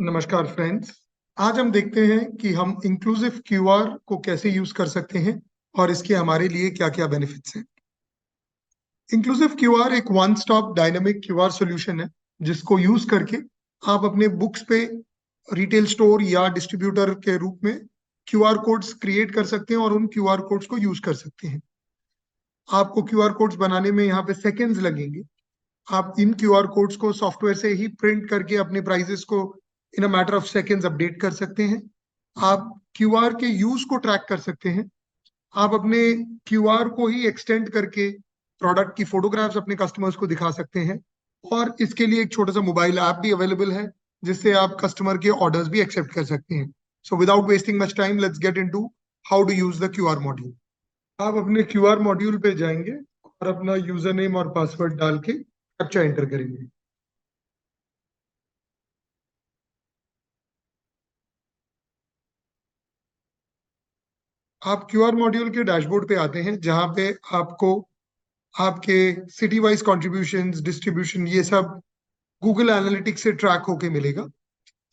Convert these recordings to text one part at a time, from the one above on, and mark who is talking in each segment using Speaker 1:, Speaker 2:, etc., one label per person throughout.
Speaker 1: नमस्कार फ्रेंड्स। आज हम देखते हैं कि हम इंक्लूसिव क्यूआर को कैसे यूज कर सकते हैं और इसके हमारे लिए क्या क्या बेनिफिट्स हैं। इंक्लूसिव क्यूआर एक one stop dynamic QR solution है जिसको यूज करके आप अपने बुक्स पे रिटेल स्टोर या डिस्ट्रीब्यूटर के रूप में क्यूआर कोड्स क्रिएट कर सकते हैं और उन क्यूआर कोड्स को यूज कर सकते हैं। आपको क्यूआर कोड्स बनाने में यहाँ पे सेकेंड्स लगेंगे। आप इन क्यूआर कोड्स को सॉफ्टवेयर से ही प्रिंट करके अपने प्राइजेस को in a matter of seconds update कर सकते हैं। आप क्यूआर के यूज को ट्रैक कर सकते हैं। आप अपने क्यूआर को ही एक्सटेंड करके प्रोडक्ट की फोटोग्राफ्स अपने कस्टमर्स को दिखा सकते हैं। और इसके लिए एक छोटा सा मोबाइल ऐप भी अवेलेबल है जिससे आप कस्टमर के ऑर्डर्स भी एक्सेप्ट कर सकते हैं। So without wasting much time, let's get into how to use the QR module. आप अपने क्यूआर मॉड्यूल पे जाएंगे और अपना यूजर नेम और पासवर्ड डाल के कैप्चा एंटर करेंगे। आप क्यूआर मॉड्यूल के डैशबोर्ड पे आते हैं जहां पे आपको आपके सिटी वाइज कॉन्ट्रीब्यूशंस, डिस्ट्रीब्यूशन, ये सब गूगल एनालिटिक्स से ट्रैक होके मिलेगा।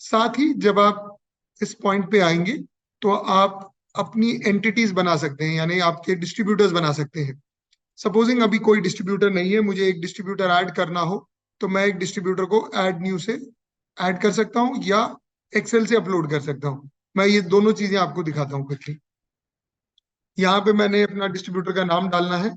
Speaker 1: साथ ही जब आप इस पॉइंट पे आएंगे तो आप अपनी एंटिटीज बना सकते हैं, यानी आपके डिस्ट्रीब्यूटर्स बना सकते हैं। सपोजिंग अभी कोई डिस्ट्रीब्यूटर नहीं है, मुझे एक डिस्ट्रीब्यूटर ऐड करना हो तो मैं एक डिस्ट्रीब्यूटर को ऐड न्यू से ऐड कर सकता हूँ या एक्सेल से अपलोड कर सकता हूँ। मैं ये दोनों चीजें आपको दिखाता हूँ क्विकली। यहाँ पे मैंने अपना डिस्ट्रीब्यूटर का नाम डालना है।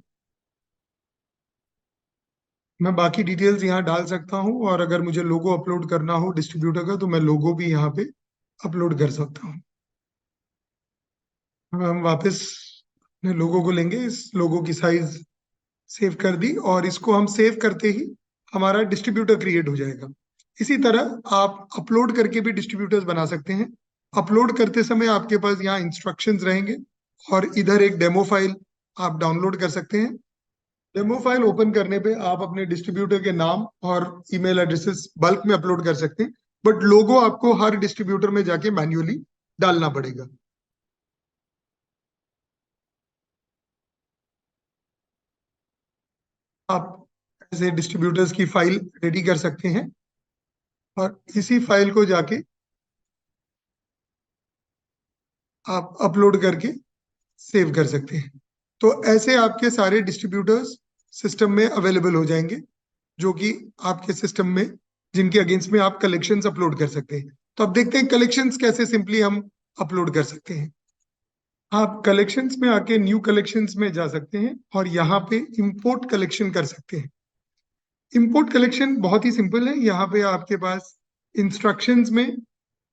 Speaker 1: मैं बाकी डिटेल्स यहाँ डाल सकता हूँ और अगर मुझे लोगो अपलोड करना हो डिस्ट्रीब्यूटर का तो मैं लोगो भी यहाँ पे अपलोड कर सकता हूँ। अब हम वापस अपने लोगो को लेंगे। इस लोगो की साइज सेव कर दी और इसको हम सेव करते ही हमारा डिस्ट्रीब्यूटर क्रिएट हो जाएगा। इसी तरह आप अपलोड करके भी डिस्ट्रीब्यूटर्स बना सकते हैं। अपलोड करते समय आपके पास यहाँ इंस्ट्रक्शंस रहेंगे और इधर एक डेमो फाइल आप डाउनलोड कर सकते हैं। डेमो फाइल ओपन करने पे आप अपने डिस्ट्रीब्यूटर के नाम और ईमेल एड्रेसेस बल्क में अपलोड कर सकते हैं, बट लोगो आपको हर डिस्ट्रीब्यूटर में जाके मैन्युअली डालना पड़ेगा। आप ऐसे डिस्ट्रीब्यूटर्स की फाइल रेडी कर सकते हैं और इसी फाइल को जाके आप अपलोड करके सेव कर सकते हैं। तो ऐसे आपके सारे डिस्ट्रीब्यूटर्स सिस्टम में अवेलेबल हो जाएंगे जो कि आपके सिस्टम में जिनके अगेंस्ट में आप कलेक्शंस अपलोड कर सकते हैं। तो अब देखते हैं कलेक्शंस कैसे सिंपली हम अपलोड कर सकते हैं। आप कलेक्शंस में आके न्यू कलेक्शंस में जा सकते हैं और यहाँ पे इंपोर्ट कलेक्शन कर सकते हैं। इंपोर्ट कलेक्शन बहुत ही सिंपल है। यहाँ पे आपके पास इंस्ट्रक्शंस में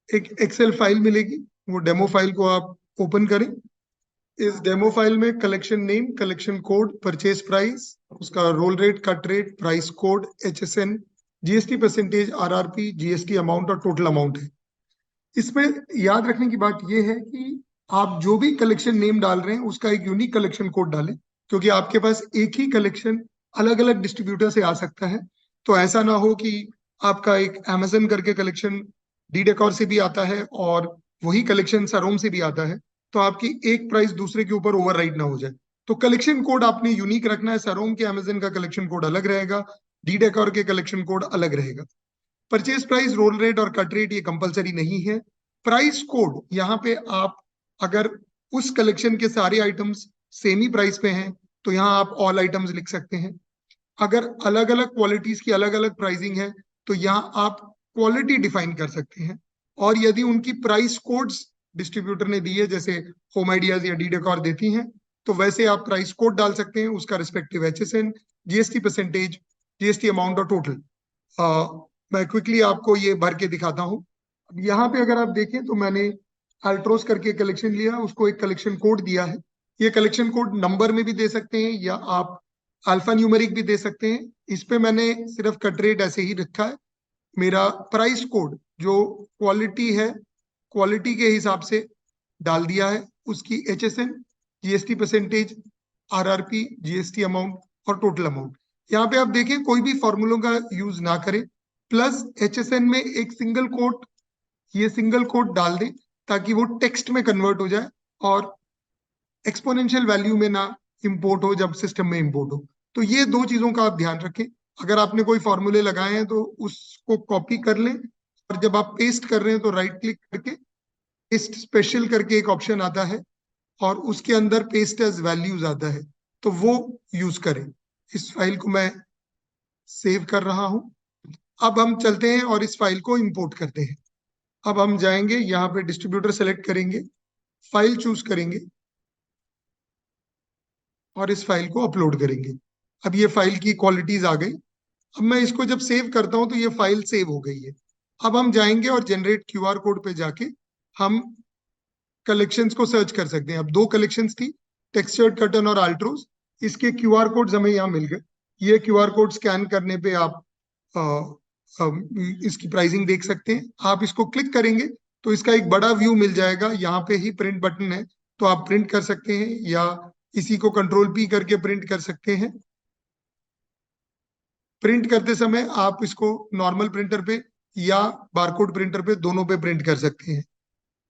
Speaker 1: एक एक्सेल फाइल मिलेगी, वो डेमो फाइल को आप ओपन करें। इस डेमो फाइल में collection name, collection code, purchase price, उसका roll rate, cut rate, price code, HSN, GST percentage, RRP, GST amount और टोटल अमाउंट है। इसमें याद रखने की बात यह है कि आप जो भी कलेक्शन नेम डाल रहे हैं उसका एक यूनिक कलेक्शन कोड डालें, क्योंकि आपके पास एक ही कलेक्शन अलग अलग डिस्ट्रीब्यूटर से आ सकता है। तो ऐसा ना हो कि आपका एक अमेजन करके कलेक्शन डी डेकोर से भी आता है और वही कलेक्शन सरोम से भी आता है, तो आपकी एक प्राइस दूसरे के ऊपर ओवरराइड ना हो जाए। तो कलेक्शन कोड आपने यूनिक रखना है। सरोम के अमेजन का कलेक्शन कोड अलग रहेगा, डी डेकोर के कलेक्शन कोड अलग रहेगा। परचेज प्राइस, रोल रेट और कट रेट ये कंपलसरी नहीं है। प्राइस कोड यहाँ पे आप अगर उस कलेक्शन के सारे आइटम्स सेम ही प्राइस पे हैं तो यहाँ आप ऑल आइटम्स लिख सकते हैं। अगर अलग अलग क्वालिटीज की अलग अलग प्राइसिंग है तो यहाँ आप क्वालिटी डिफाइन कर सकते हैं। और यदि उनकी प्राइस कोड्स डिस्ट्रीब्यूटर ने दी है, जैसे होम आइडियाज या डी डेकोर देती हैं, तो वैसे आप प्राइस कोड डाल सकते हैं, उसका respective HSN, GST percentage, GST amount और टोटल। मैं क्विकली आपको ये भर के दिखाता हूँ। अब यहाँ पे अगर आप देखें तो मैंने अल्ट्रोस करके कलेक्शन लिया, उसको एक कलेक्शन कोड दिया है। ये कलेक्शन कोड नंबर में भी दे सकते हैं या आप अल्फा न्यूमेरिक भी दे सकते हैं। इस पे मैंने सिर्फ कट रेट ऐसे ही रखा है। मेरा प्राइस कोड जो क्वालिटी है, क्वालिटी के हिसाब से डाल दिया है, उसकी HSN, GST percentage, RRP, GST amount और टोटल अमाउंट। यहाँ पे आप देखें कोई भी फॉर्मूलों का यूज ना करें, प्लस HSN में एक सिंगल कोट, ये सिंगल कोट डाल दें ताकि वो टेक्स्ट में कन्वर्ट हो जाए और एक्सपोनेंशियल वैल्यू में ना इंपोर्ट हो जब सिस्टम में इंपोर्ट हो। तो ये दो चीजों का आप ध्यान रखें। अगर आपने कोई फॉर्मूले लगाए हैं तो उसको कॉपी कर लें और जब आप पेस्ट कर रहे हैं तो राइट क्लिक करके पेस्ट स्पेशल करके एक ऑप्शन आता है और उसके अंदर पेस्ट एज वैल्यूज आता है, तो वो यूज करें। इस फाइल को मैं सेव कर रहा हूं। अब हम चलते हैं और इस फाइल को इंपोर्ट करते हैं। अब हम जाएंगे यहाँ पे डिस्ट्रीब्यूटर सेलेक्ट करेंगे, फाइल चूज करेंगे और इस फाइल को अपलोड करेंगे। अब ये फाइल की क्वालिटीज आ गई। अब मैं इसको जब सेव करता हूं तो ये फाइल सेव हो गई है। अब हम जाएंगे और जनरेट क्यूआर कोड पे जाके हम कलेक्शंस को सर्च कर सकते हैं। अब दो कलेक्शंस थी, टेक्सचर्ड कर्टन और अल्ट्रोज। इसके क्यूआर कोड्स हमें यहाँ मिल गए। ये क्यूआर कोड स्कैन करने पे आप अ, इसकी प्राइसिंग देख सकते हैं। आप इसको क्लिक करेंगे तो इसका एक बड़ा व्यू मिल जाएगा। यहाँ पे ही प्रिंट बटन है, तो आप प्रिंट कर सकते हैं या इसी को कंट्रोल पी करके प्रिंट कर सकते हैं। प्रिंट करते समय आप इसको नॉर्मल प्रिंटर पे या बारकोड प्रिंटर पे, दोनों पे प्रिंट कर सकते हैं।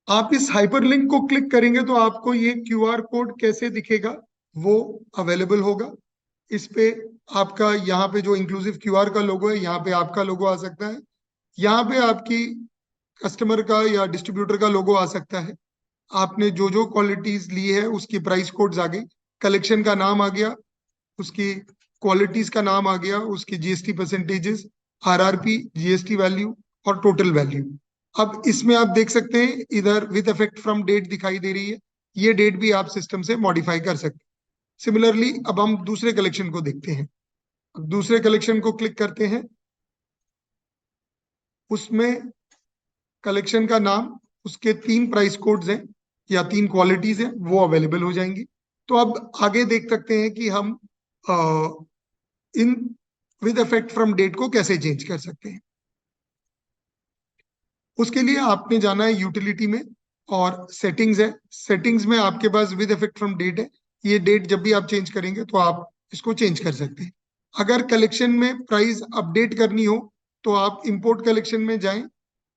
Speaker 1: आप इस हाइपरलिंक को क्लिक करेंगे तो आपको ये क्यूआर कोड कैसे दिखेगा वो अवेलेबल होगा। इस पे आपका यहाँ पे जो इंक्लूसिव क्यूआर का लोगो है, यहाँ पे आपका लोगो आ सकता है। यहाँ पे आपकी कस्टमर का या डिस्ट्रीब्यूटर का लोगो आ सकता है। आपने जो जो क्वालिटीज ली है उसकी प्राइस कोड्स आ गई, कलेक्शन का नाम आ गया, उसकी क्वालिटीज का नाम आ गया, उसकी GST percentages, RRP, GST value और टोटल वैल्यू। अब इसमें आप देख सकते हैं इधर विद इफेक्ट फ्रॉम डेट दिखाई दे रही है। ये डेट भी आप सिस्टम से मॉडिफाई कर सकते हैं। सिमिलरली अब हम दूसरे कलेक्शन को देखते हैं। अब दूसरे कलेक्शन को क्लिक करते हैं, उसमें कलेक्शन का नाम, उसके 3 प्राइस कोड्स हैं या 3 क्वालिटीज हैं, वो अवेलेबल हो जाएंगी। तो अब आगे देख सकते हैं कि हम इन विद इफेक्ट फ्रॉम डेट को कैसे चेंज कर सकते हैं। उसके लिए आपने जाना है यूटिलिटी में और सेटिंग्स है। सेटिंग्स में आपके पास विद इफेक्ट फ्रॉम डेट है। ये डेट जब भी आप चेंज करेंगे तो आप इसको चेंज कर सकते हैं। अगर कलेक्शन में प्राइस अपडेट करनी हो तो आप इंपोर्ट कलेक्शन में जाएं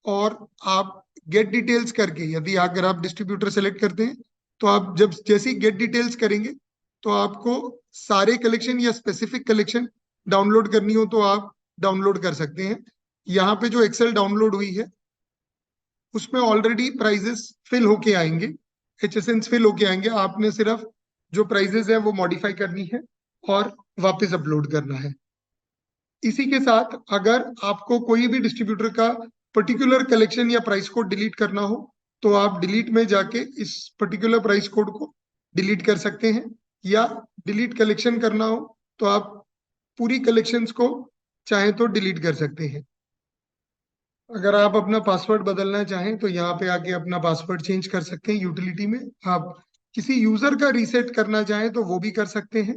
Speaker 1: और आप गेट डिटेल्स करके, यदि अगर आप डिस्ट्रीब्यूटर सेलेक्ट करते हैं तो आप जब जैसे ही गेट डिटेल्स करेंगे तो आपको सारे कलेक्शन या स्पेसिफिक कलेक्शन डाउनलोड करनी हो तो आप डाउनलोड कर सकते हैं। यहाँ पे जो एक्सेल डाउनलोड हुई है उसमें ऑलरेडी प्राइजेस फिल होके आएंगे, HSNs फिल होके आएंगे। आपने सिर्फ जो प्राइजेस है वो मॉडिफाई करनी है और वापस अपलोड करना है। इसी के साथ अगर आपको कोई भी डिस्ट्रीब्यूटर का पर्टिकुलर कलेक्शन या प्राइस कोड डिलीट करना हो तो आप डिलीट में जाके इस पर्टिकुलर प्राइस कोड को डिलीट कर सकते हैं, या डिलीट कलेक्शन करना हो तो आप पूरी कलेक्शंस को चाहे तो डिलीट कर सकते हैं। अगर आप अपना पासवर्ड बदलना चाहें तो यहाँ पे आके अपना पासवर्ड चेंज कर सकते हैं यूटिलिटी में। आप किसी यूजर का रीसेट करना चाहें तो वो भी कर सकते हैं,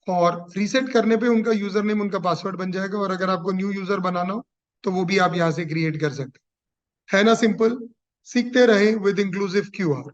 Speaker 1: और रीसेट करने पे उनका यूजर नेम उनका पासवर्ड बन जाएगा। और अगर आपको न्यू यूजर बनाना हो तो वो भी आप यहाँ से क्रिएट कर सकते हैं। है ना सिंपल। सीखते रहे विद इंक्लूसिव क्यूआर।